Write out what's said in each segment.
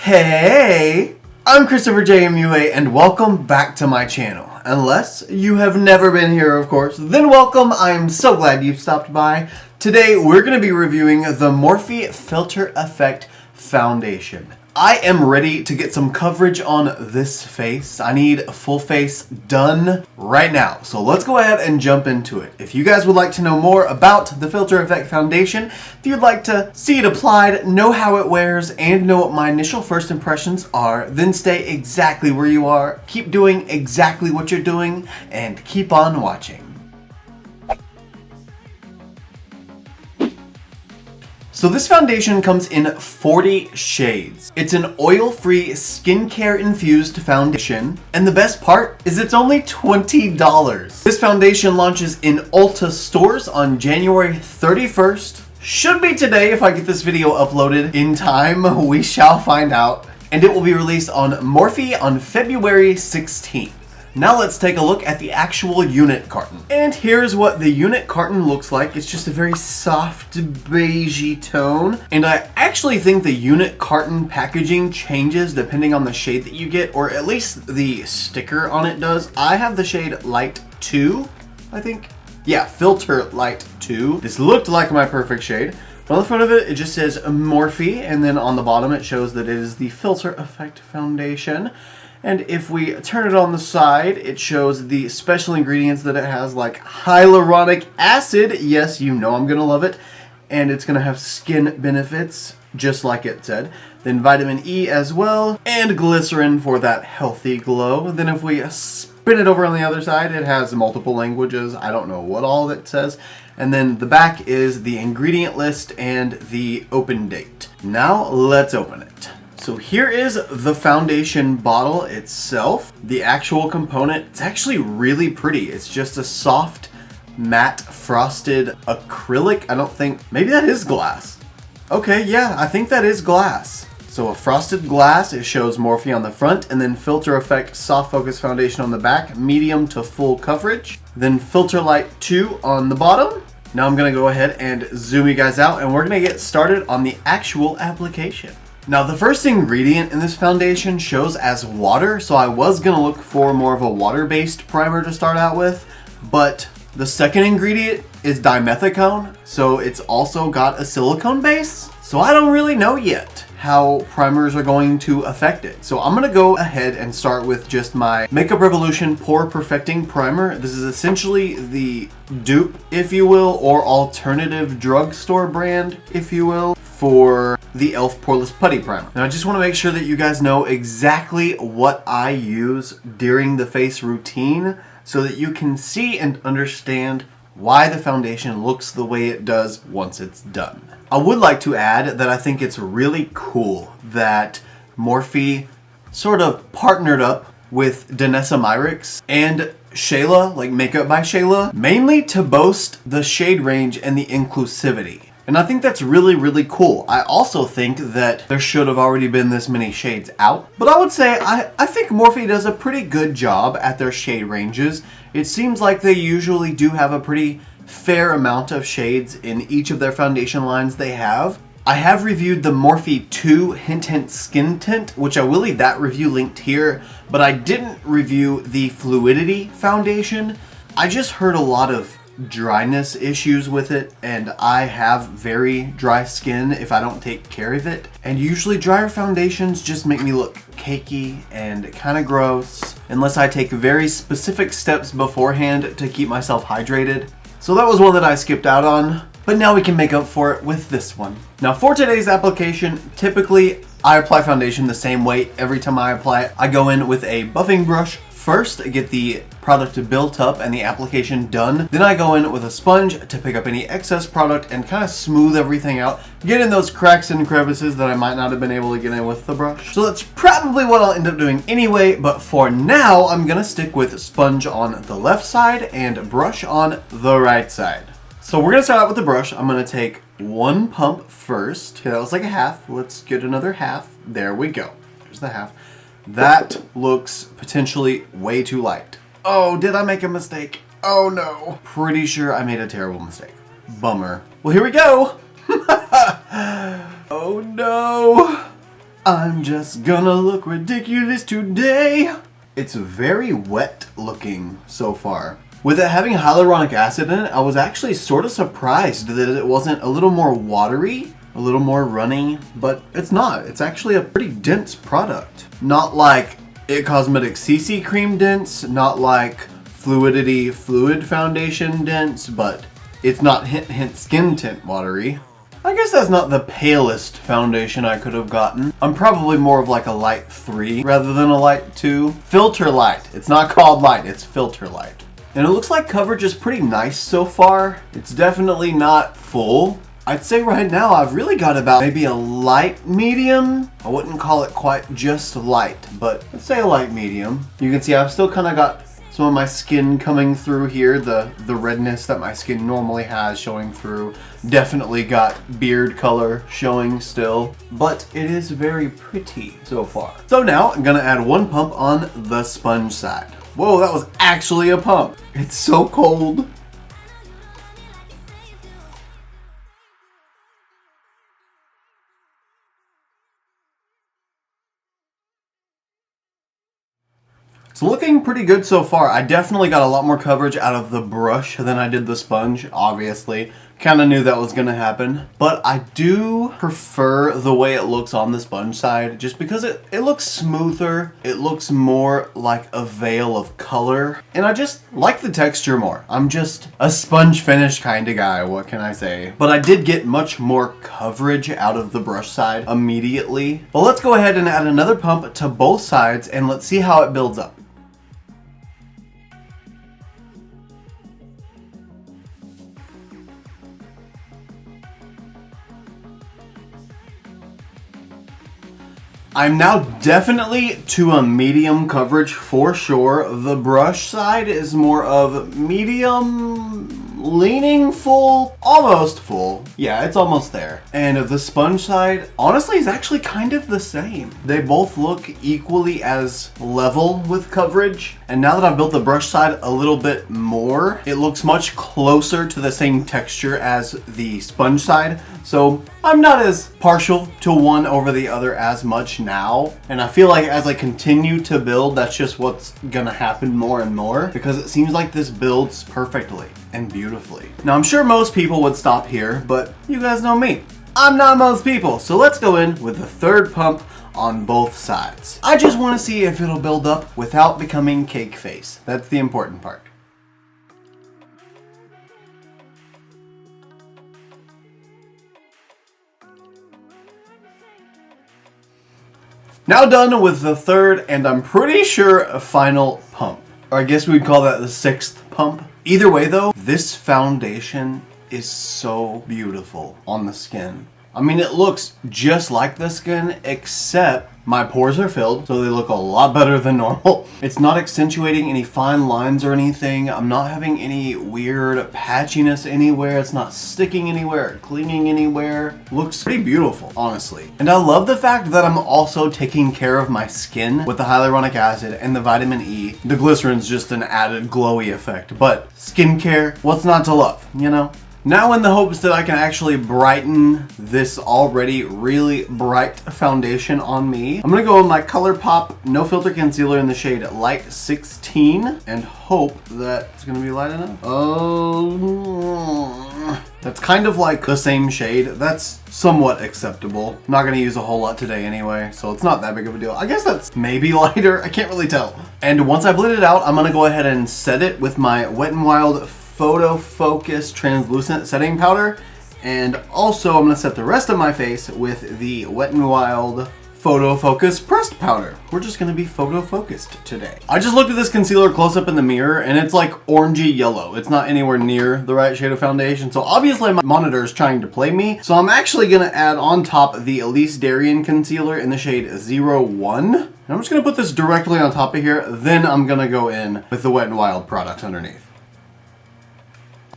Hey, I'm ChristopherJMUA and welcome back to my channel. Unless you have never been here, of course, then welcome. I'm so glad you stopped by. Today we're going to be reviewing the Morphe Filter Effect Foundation. I am ready to get some coverage on this face. I need a full face done right now. So let's go ahead and jump into it. If you guys would like to know more about the Filter Effect Foundation, if you'd like to see it applied, know how it wears, and know what my initial first impressions are, then stay exactly where you are, keep doing exactly what you're doing, and keep on watching. So this foundation comes in 40 shades. It's an oil-free, skincare-infused foundation, and the best part is it's only $20. This foundation launches in Ulta stores on January 31st. Should be today if I get this video uploaded in time, we shall find out. And it will be released on Morphe on February 16th. Now let's take a look at the actual unit carton. And here's what the unit carton looks like. It's just a very soft beigey tone. And I actually think the unit carton packaging changes depending on the shade that you get, or at least the sticker on it does. I have the shade Light 2, I think. Yeah, Filter Light 2. This looked like my perfect shade. On the front of it, it just says Morphe, and then on the bottom it shows that it is the Filter Effect Foundation. And if we turn it on the side, it shows the special ingredients that it has, like hyaluronic acid. Yes, you know I'm going to love it. And it's going to have skin benefits, just like it said. Then vitamin E as well, and glycerin for that healthy glow. Then if we spin it over on the other side, it has multiple languages. I don't know what all it says. And then the back is the ingredient list and the open date. Now let's open it. So here is the foundation bottle itself. The actual component, it's actually really pretty. It's just a soft, matte, frosted acrylic. I don't think, maybe that is glass. Okay, yeah, I think that is glass. So a frosted glass, it shows Morphe on the front, and then Filter Effect Soft Focus Foundation on the back, medium to full coverage. Then Filter Light 2 on the bottom. Now I'm gonna go ahead and zoom you guys out, and we're gonna get started on the actual application. Now the first ingredient in this foundation shows as water, so I was going to look for more of a water-based primer to start out with, but the second ingredient is dimethicone, so it's also got a silicone base, so I don't really know yet how primers are going to affect it. So I'm going to go ahead and start with just my Makeup Revolution Pore Perfecting Primer. This is essentially the dupe, if you will, or alternative drugstore brand, if you will, for the e.l.f. Poreless Putty Primer. Now I just want to make sure that you guys know exactly what I use during the face routine so that you can see and understand why the foundation looks the way it does once it's done. I would like to add that I think it's really cool that Morphe sort of partnered up with Danessa Myricks and Shayla, like Makeup by Shayla, mainly to boast the shade range and the inclusivity. And I think that's really, really cool. I also think that there should have already been this many shades out. But I would say I think Morphe does a pretty good job at their shade ranges. It seems like they usually do have a pretty fair amount of shades in each of their foundation lines they have. I have reviewed the Morphe 2 Hint Hint Skin Tint, which I will leave that review linked here, but I didn't review the Fluidity Foundation. I just heard a lot of dryness issues with it, and I have very dry skin if I don't take care of it, and usually drier foundations just make me look cakey and kind of gross unless I take very specific steps beforehand to keep myself hydrated. So that was one that I skipped out on, but now we can make up for it with this one. Now for today's application, typically I apply foundation the same way every time I apply it. I go in with a buffing brush first, get the product built up and the application done. Then I go in with a sponge to pick up any excess product and kind of smooth everything out, get in those cracks and crevices that I might not have been able to get in with the brush. So that's probably what I'll end up doing anyway, but for now I'm gonna stick with sponge on the left side and brush on the right side. So we're gonna start out with the brush. I'm gonna take one pump first. Okay, that was like a half. Let's get another half. There we go. There's the half. That looks potentially way too light. Oh, did I make a mistake? Oh no. Pretty sure I made a terrible mistake. Bummer. Well, here we go. Oh no. I'm just gonna look ridiculous today. It's very wet looking so far. With it having hyaluronic acid in it, I was actually sort of surprised that it wasn't a little more watery, a little more runny, but it's not. It's actually a pretty dense product. Not like It Cosmetics CC Cream dense, not like Fluidity Fluid Foundation dense, but it's not hint hint skin tint watery. I guess that's not the palest foundation I could have gotten. I'm probably more of like a light 3 rather than a light 2. Filter light. It's not called light, it's filter light. And it looks like coverage is pretty nice so far. It's definitely not full. I'd say right now I've really got about maybe a light medium. I wouldn't call it quite just light, but let's say a light medium. You can see I've still kind of got some of my skin coming through here. The redness that my skin normally has showing through. Definitely got beard color showing still, but it is very pretty so far. So now I'm gonna add one pump on the sponge side. Whoa, that was actually a pump. It's so cold. It's looking pretty good so far. I definitely got a lot more coverage out of the brush than I did the sponge, obviously. Kind of knew that was going to happen. But I do prefer the way it looks on the sponge side just because it looks smoother. It looks more like a veil of color. And I just like the texture more. I'm just a sponge finish kind of guy, what can I say? But I did get much more coverage out of the brush side immediately. Well, let's go ahead and add another pump to both sides and let's see how it builds up. I'm now definitely to a medium coverage for sure. The brush side is more of medium, leaning full, almost full. Yeah, it's almost there. And the sponge side, honestly, is actually kind of the same. They both look equally as level with coverage. And now that I've built the brush side a little bit more, it looks much closer to the same texture as the sponge side. So I'm not as partial to one over the other as much now. And I feel like as I continue to build, that's just what's gonna happen more and more because it seems like this builds perfectly and beautifully. Now I'm sure most people would stop here, but you guys know me. I'm not most people. So let's go in with the third pump on both sides. I just wanna see if it'll build up without becoming cake face. That's the important part. Now done with the third, and I'm pretty sure a final pump. Or I guess we'd call that the sixth pump. Either way though, this foundation is so beautiful on the skin. I mean, it looks just like the skin, except my pores are filled, so they look a lot better than normal. It's not accentuating any fine lines or anything. I'm not having any weird patchiness anywhere. It's not sticking anywhere or clinging anywhere. Looks pretty beautiful, honestly. And I love the fact that I'm also taking care of my skin with the hyaluronic acid and the vitamin E. The glycerin's just an added glowy effect, but skincare, what's not to love, you know? Now in the hopes that I can actually brighten this already really bright foundation on me, I'm gonna go with my ColourPop No Filter Concealer in the shade Light 16 and hope that it's gonna be light enough. Oh, that's kind of like the same shade. That's somewhat acceptable. Not gonna use a whole lot today anyway, so it's not that big of a deal. I guess that's maybe lighter, I can't really tell. And once I blend it out, I'm gonna go ahead and set it with my Wet n Wild Photo Focus Translucent Setting Powder, and also I'm going to set the rest of my face with the Wet n Wild Photo Focus Pressed Powder. We're just going to be photo focused today. I just looked at this concealer close up in the mirror and it's like orangey yellow. It's not anywhere near the right shade of foundation, so obviously my monitor is trying to play me. So I'm actually going to add on top the Elise Darien Concealer in the shade 01. And I'm just going to put this directly on top of here, then I'm going to go in with the Wet n Wild product underneath.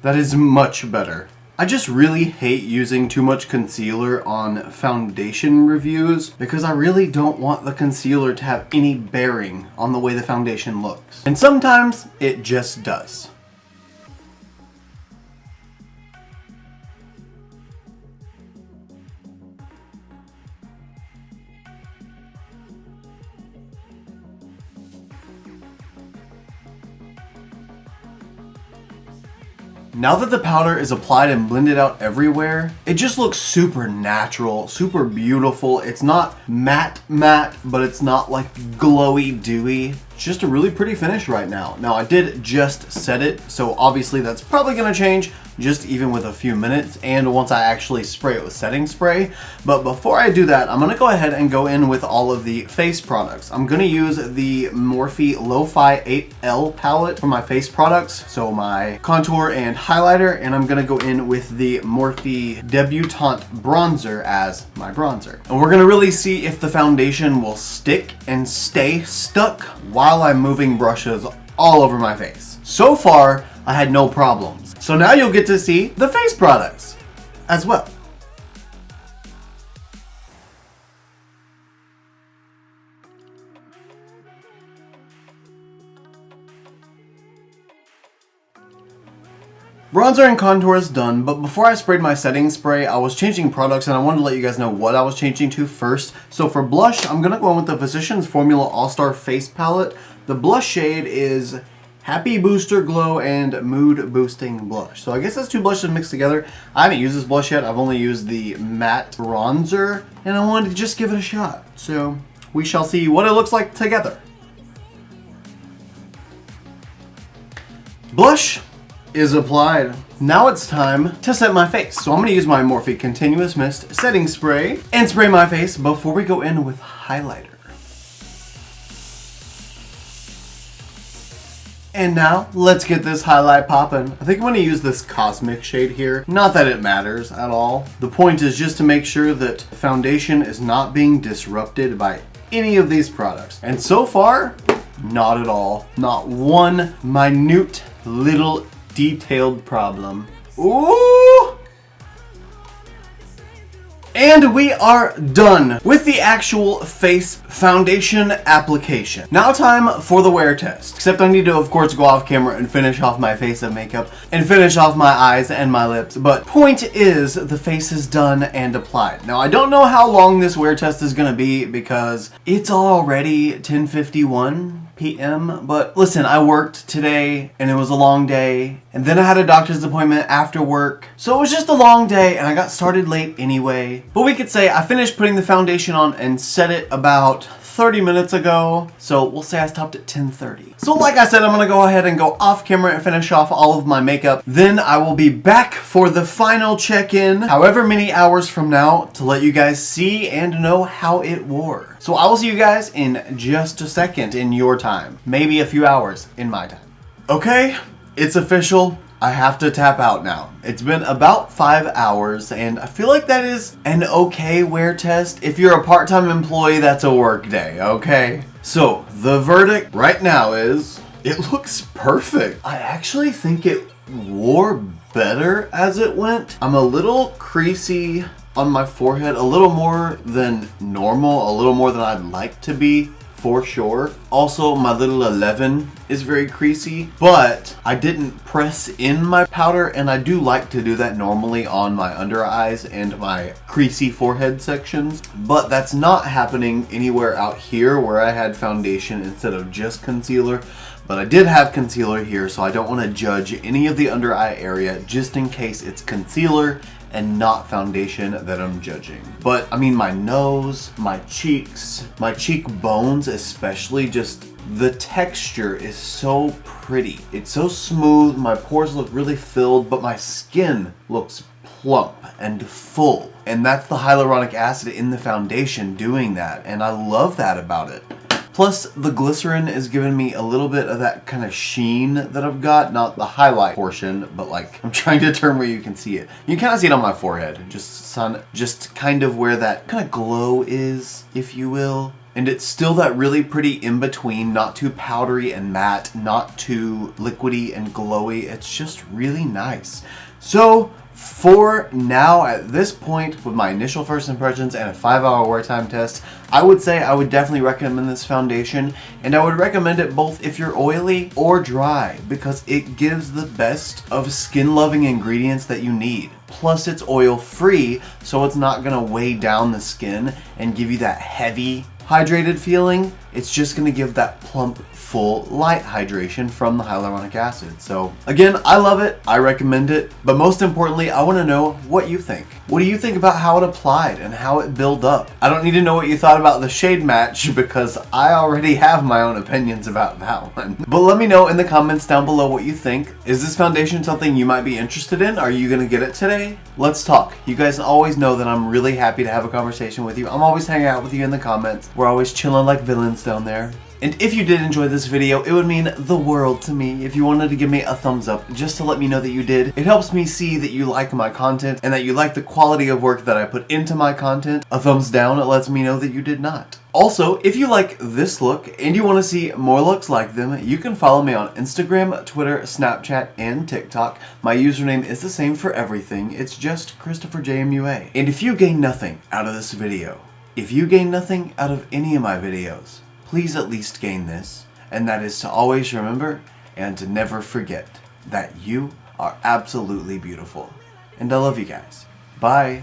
That is much better. I just really hate using too much concealer on foundation reviews because I really don't want the concealer to have any bearing on the way the foundation looks. And sometimes it just does. Now that the powder is applied and blended out everywhere, it just looks super natural, super beautiful. It's not matte, but it's not like glowy, dewy. It's just a really pretty finish right now. Now I did just set it, so obviously that's probably gonna change just even with a few minutes and once I actually spray it with setting spray. But before I do that, I'm gonna go ahead and go in with all of the face products. I'm gonna use the Morphe Lo-Fi 8L palette for my face products, so my contour and highlighter, and I'm gonna go in with the Morphe Debutante bronzer as my bronzer. And we're gonna really see if the foundation will stick and stay stuck while I'm moving brushes all over my face. So far, I had no problems. So now you'll get to see the face products as well. Bronzer and contour is done, but before I sprayed my setting spray, I was changing products and I wanted to let you guys know what I was changing to first. So for blush, I'm gonna go in with the Physicians Formula All-Star Face Palette. The blush shade is Happy Booster Glow and Mood Boosting Blush. So I guess that's two blushes mixed together. I haven't used this blush yet. I've only used the matte bronzer and I wanted to just give it a shot. So we shall see what it looks like together. Blush is applied. Now it's time to set my face. So I'm gonna use my Morphe Continuous Mist setting spray and spray my face before we go in with highlighter. And now, let's get this highlight poppin'. I think I'm gonna use this Cosmic shade here. Not that it matters at all. The point is just to make sure that foundation is not being disrupted by any of these products. And so far, not at all. Not one minute little detailed problem. Ooh! And we are done with the actual face foundation application. Now time for the wear test. Except I need to, of course, go off camera and finish off my face of makeup and finish off my eyes and my lips. But point is, the face is done and applied. Now I don't know how long this wear test is gonna be because it's already 10:51 p.m. But listen, I worked today and it was a long day, and then I had a doctor's appointment after work, so it was just a long day and I got started late anyway. But we could say I finished putting the foundation on and set it about 30 minutes ago, so we'll say I stopped at 10:30. So like I said, I'm gonna go ahead and go off camera and finish off all of my makeup. Then I will be back for the final check-in, however many hours from now, to let you guys see and know how it wore. So I will see you guys in just a second in your time, maybe a few hours in my time. Okay, it's official. I have to tap out now. It's been about 5 hours and I feel like that is an okay wear test. If you're a part-time employee, that's a work day, okay? So the verdict right now is, it looks perfect. I actually think it wore better as it went. I'm a little creasy on my forehead, a little more than normal, a little more than I'd like to be, for sure. Also, my little 11 is very creasy, but I didn't press in my powder, and I do like to do that normally on my under eyes and my creasy forehead sections, but that's not happening anywhere out here where I had foundation instead of just concealer. But I did have concealer here, so I don't want to judge any of the under eye area just in case it's concealer and not foundation that I'm judging. But I mean, my nose, my cheeks, my cheekbones especially, just the texture is so pretty. It's so smooth, my pores look really filled, but my skin looks plump and full. And that's the hyaluronic acid in the foundation doing that, and I love that about it. Plus, the glycerin is giving me a little bit of that kind of sheen that I've got. Not the highlight portion, but like, I'm trying to turn where you can see it. You can kind of see it on my forehead. Just kind of where that kind of glow is, if you will. And it's still that really pretty in-between, not too powdery and matte, not too liquidy and glowy. It's just really nice. So, for now, at this point, with my initial first impressions and a 5-hour wear time test, I would say I would definitely recommend this foundation, and I would recommend it both if you're oily or dry, because it gives the best of skin-loving ingredients that you need. Plus, it's oil-free, so it's not gonna weigh down the skin and give you that heavy, hydrated feeling. it's just going to give that plump, full, light hydration from the hyaluronic acid. So again, I love it, I recommend it, but most importantly, I want to know what you think. What do you think about how it applied and how it built up? I don't need to know what you thought about the shade match because I already have my own opinions about that one. But let me know in the comments down below what you think. Is this foundation something you might be interested in? Are you gonna get it today? Let's talk. You guys always know that I'm really happy to have a conversation with you. I'm always hanging out with you in the comments. We're always chilling like villains down there. And if you did enjoy this video, it would mean the world to me if you wanted to give me a thumbs up just to let me know that you did. It helps me see that you like my content and that you like the quality of work that I put into my content. A thumbs down, it lets me know that you did not. Also, if you like this look and you want to see more looks like them, you can follow me on Instagram, Twitter, Snapchat, and TikTok. My username is the same for everything. It's just ChristopherJMUA. And if you gain nothing out of this video, if you gain nothing out of any of my videos, please at least gain this, and that is to always remember and to never forget that you are absolutely beautiful. And I love you guys. Bye.